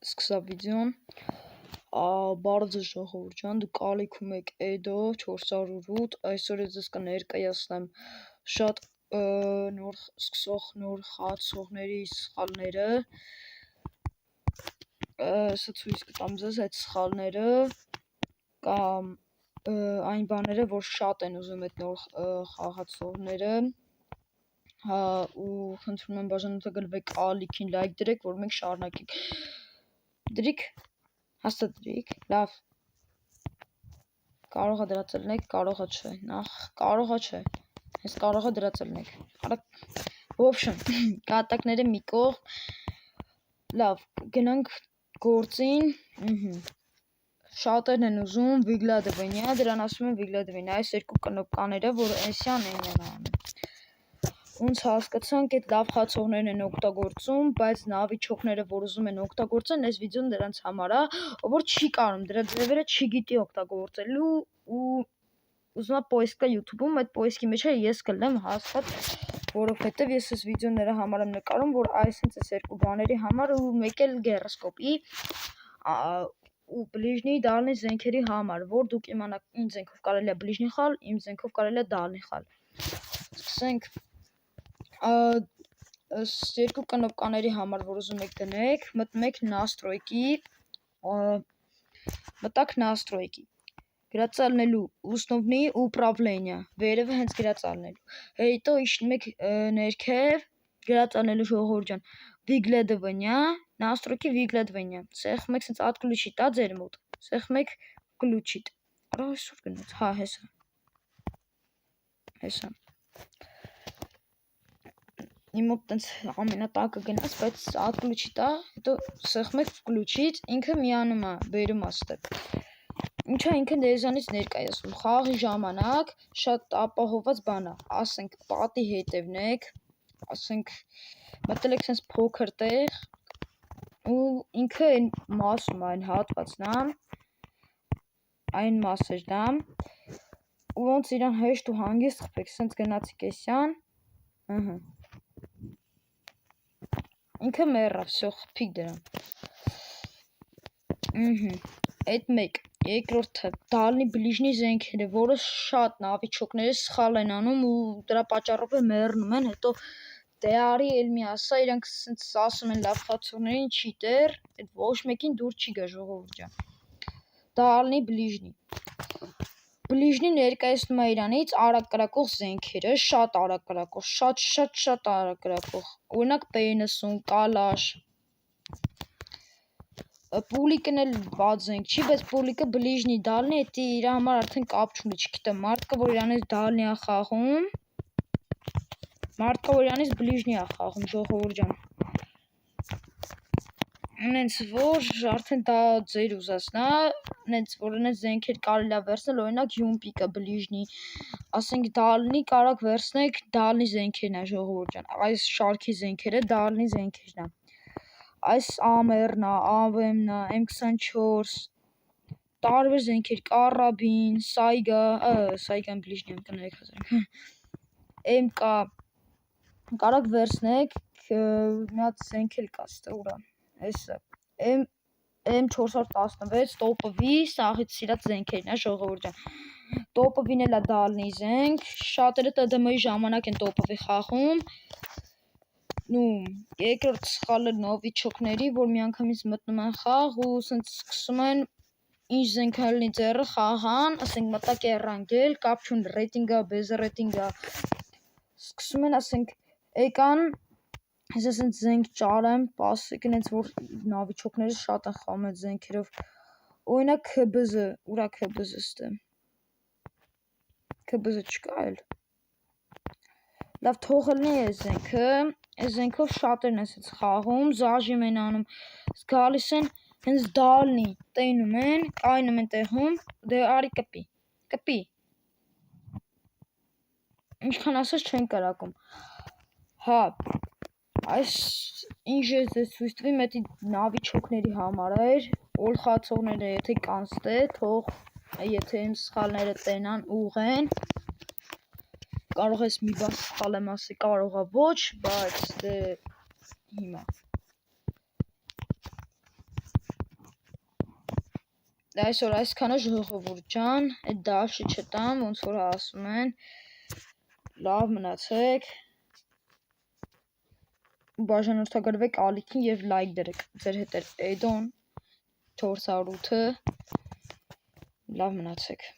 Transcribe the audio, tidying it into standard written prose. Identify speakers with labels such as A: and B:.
A: սկսա վիդեոն, բարձր ժողովուրդ ջան, դուք ալիքում եք Edo 408, այսօր ես ձեզ կներկայացնեմ շատ նոր սկսող նոր խաղացողների սխալները, սա ցույց կտամ ձեզ այդ սխալները կամ այն բաները, որ շատ են ուզում այդ նոր խաղացողները, ու խնդրում եմ բաժանորդագրվեք ալիքին, լայք դրեք, որ մենք շարունակենք։ Դրիք, հաստատ դրիք, լավ, կարող է դրած ելնեք, կարող է չէ, նախ կարող է չէ, հենց կարող է դրած ելնեք, ոբշն, կատակները մի կողմ, լավ, գնանք գործին, շատերն են ուզում Վիգլադվենյա, դրան ասում են Վիգլադվենյա, այս երկու կնոպկաները, որ էսյան են անում։ Ոնց հասկացանք, այդ լավ խաղացողներն են օգտագործում, բայց նավիճոկները, որ ուզում են օգտագործեն, այս վիդեոն դրանց համար է, որ չի կարում, դրա ձևերը չի գիտի օգտագործելու ու ուզում է պոիսկ կա YouTube-ում, այդ պոիսկի մեջ ես կլեմ հաստատ, որովհետև ես այս վիդեոները համար եմ նկարում, որ այս հենց այս երկու բաների համար ու մեկ էլ գերոսկոպի ու բլիժնի դալնի զենքերի համար, որ դուք իմանաք ինչ զենքով կարելի է բլիժնի խալ, ինչ զենքով կարելի է դալնի խալ։ Սկսենք երկու կնոպկաների համար, որ ուզում եք դնեք, մտնեք настройки, մտակ настройки, գրածալնելու установни управления, վերևը հենց գրածալնելու, հետո իջնում եք ներքև, գրածալնելու ժողովուրդ ջան, Վիգլադվենյա, настройки Վիգլադվենյա, սեղմում եք սենց отключить, դա ձեր մոտ, սեղմում եք включить, արա այսօր գնաց, հա, հեսա, իմ մոտ տենց ամենատակը գնաց, բայց отключить է, հետո սեղմում եք включить, ինքը միանում է, բերում է ստեպ, ինչա ինքը դեզանից ներկայացում, խաղի ժամանակ շատ ապահոված բան է, ասենք պատի հետևն եք, ասենք մտել եք սենց փոքր տեղ, ու ինքը այն մասում այն հատվածն է, այն մասերն է, ու ոնց իրան հեշտ ու հանգիստ խփեք, սենց գնացիք էսյան, ինքը մեռավ, всё, խփիկ դրան, այդ մեկ, երկրորդը, դալնի բլիժնի զենքերը, որը շատ նավիճոկները սխալ են անում ու դրա պատճառով է մեռնում են, հետո դե արի էլ մի ասա, իրանք սենց ասում են լավ խաղացողներին չիտեր, այդ ոչ մեկին դուր չի գա ժողովուրդ ջան, դալնի բլիժնի, բլիժնի ներկայացնում է իրանից արագ կրակող զենքերը, շատ արագ կրակող, շատ արագ կրակող, օրինակ P90, կալաշ, պուլիկն էլ վատ զենք չի, բայց պուլիկը բլիժնի դալնի, էդի իր համար արդեն կապ չունի, չգիտեմ, մարդկը, որ իրանից դալնի է խաղում, մարդկը, որ իրանից բլիժնի է խաղում, ժողովուրդ ջան, նենց որ արդեն դա ձեր ուզածն է, նենց որ նենց զենքեր կարելի է վերցնել, օրինակ յումպիկը բլիժնի, ասենք դալնի կարակ վերցնեք, դալնի զենքերն է ժողովուրդ ջան, այս շարքի զենքերը դալնի զենքերն է, այս AMR-ն է, AVM-ն է, M24, տարբեր զենքեր, կարաբին, սայգան բլիժնի եմ կներեք հազարենք, MK, կարակ վերցնեք, մի հատ զենք էլ կա, ստե ուրա, էսը, M416, տոպվի, սաղից սիրած զենքերն է ժողովուրդ ջան, տոպվին էլ է դալնի զենք, շատերը ՏԴՄ-ի ժամանակ են տոպվի խաղում, երկրորդ սխալը նովիչոկների, որ միանգամից մտնում են խաղ ու սենց սկսում են ինչ զենք լինի ձեռը խաղան, ասենք մտակ է ռանգել, կապ չունի ռեյտինգա, bez ռեյտինգա, սկսում են, ասենք եկան, ես ասենց զենք ճարեմ, պասեք, նենց որ նավիճոկները շատ են խաղում այդ զենքերով, օրինակ KBZ, ուրա KBZ ստե, KBZ չկա էլ, լավ թողելնի է զենքը, այս զենքով շատերն են սենց խաղում, զաժիմ են անում, գալիս են, հենց դալնի, տենում են, կայնում են տեղում, դե արի կպի, ինչքան ասած չեն կրակում, հա, այս ինչ ես դες ցույց տվի մետի նավիճոկների համար էր, օլ խացողները եթե կան ստե, թող, եթե իմ սխալները տենան ուղեն, կարող ես մի բան սխալ եմ ասի, կարողա ոչ, բայց դե հիմա Այսօր այսքանը ժողովուրդ ջան, այդ դաշը չտամ, ոնց որ ասում են։ Լավ մնացեք։ Բաժանորդագրվեք ալիքին եւ լայք դրեք։ Ձեր հետ էր Էդոն 408-ը։ Լավ մնացեք։